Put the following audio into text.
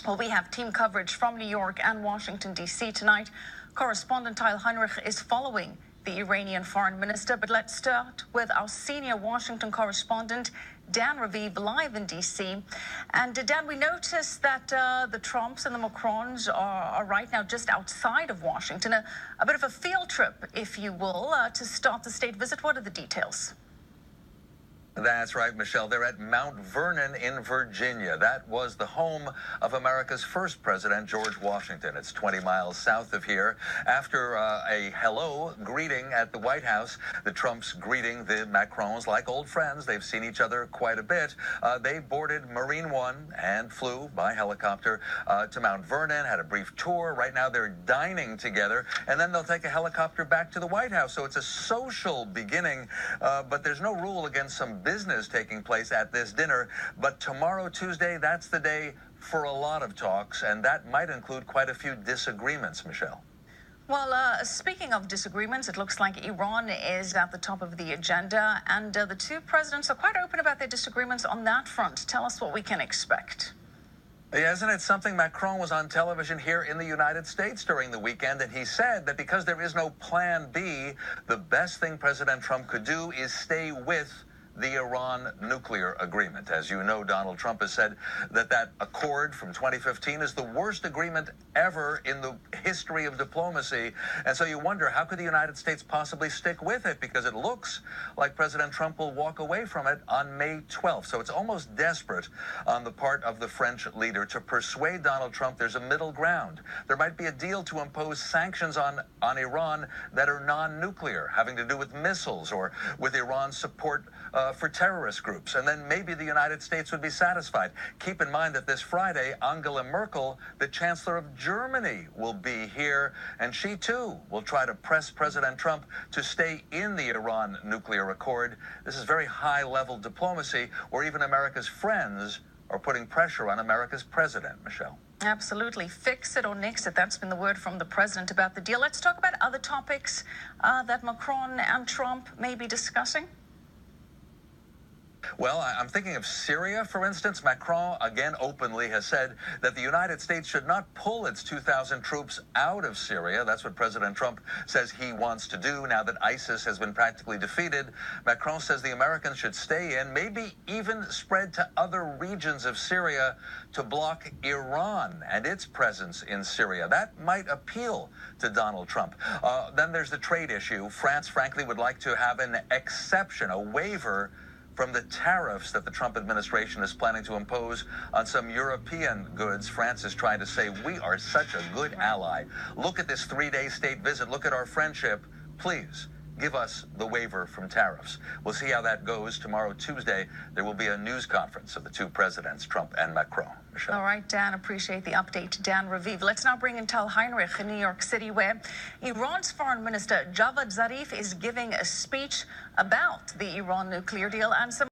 Well, we have team coverage from New York and Washington, D.C. tonight. Correspondent Tal Heinrich is following the Iranian foreign minister. But let's start with our senior Washington correspondent, Dan Raviv, live in D.C. And Dan, we noticed that the Trumps and the Macrons are right now just outside of Washington, a bit of a field trip, if you will, to start the state visit. What are the details? That's right, Michelle. They're at Mount Vernon in Virginia. That was the home of America's first president, George Washington. It's 20 miles south of here. After a hello greeting at the White House, the Trumps greeting the Macrons like old friends. They've seen each other quite a bit. They boarded Marine One and flew by helicopter to Mount Vernon, had a brief tour. Right now they're dining together, and then they'll take a helicopter back to the White House. So it's a social beginning, but there's no rule against some business taking place at this dinner. But tomorrow, Tuesday, that's the day for a lot of talks, and that might include quite a few disagreements, Michelle. Well, speaking of disagreements, it looks like Iran is at the top of the agenda, and the two presidents are quite open about their disagreements on that front. Tell us what we can expect. Yeah, isn't it something? Macron was on television here in the United States during the weekend, and he said that because there is no plan B, the best thing President Trump could do is stay with the Iran nuclear agreement. As you know, Donald Trump has said that that accord from 2015 is the worst agreement ever in the history of diplomacy. And so you wonder, how could the United States possibly stick with it? Because it looks like President Trump will walk away from it on May 12th. So it's almost desperate on the part of the French leader to persuade Donald Trump there's a middle ground. There might be a deal to impose sanctions on Iran that are non-nuclear, having to do with missiles or with Iran's support for terrorist groups, and then maybe the United States would be satisfied. Keep in mind that this Friday, Angela Merkel, the Chancellor of Germany, will be here, and she too will try to press President Trump to stay in the Iran nuclear accord. This is very high-level diplomacy, where even America's friends are putting pressure on America's president, Michelle. Absolutely. Fix it or nix it. That's been the word from the president about the deal. Let's talk about other topics that Macron and Trump may be discussing. Well, I'm thinking of Syria, for instance. Macron, again, openly has said that the United States should not pull its 2,000 troops out of Syria. That's what President Trump says he wants to do now that ISIS has been practically defeated. Macron says the Americans should stay in, maybe even spread to other regions of Syria to block Iran and its presence in Syria. That might appeal to Donald Trump. Then there's the trade issue. France, frankly, would like to have an exception, a waiver from the tariffs that the Trump administration is planning to impose on some European goods. France is trying to say, we are such a good ally. Look at this three-day state visit. Look at our friendship. Please give us the waiver from tariffs. We'll see how that goes. Tomorrow, Tuesday, there will be a news conference of the two presidents, Trump and Macron. Michelle. All right, Dan, appreciate the update. Dan Raviv. Let's now bring in Tal Heinrich in New York City, where Iran's foreign minister Javad Zarif is giving a speech about the Iran nuclear deal and some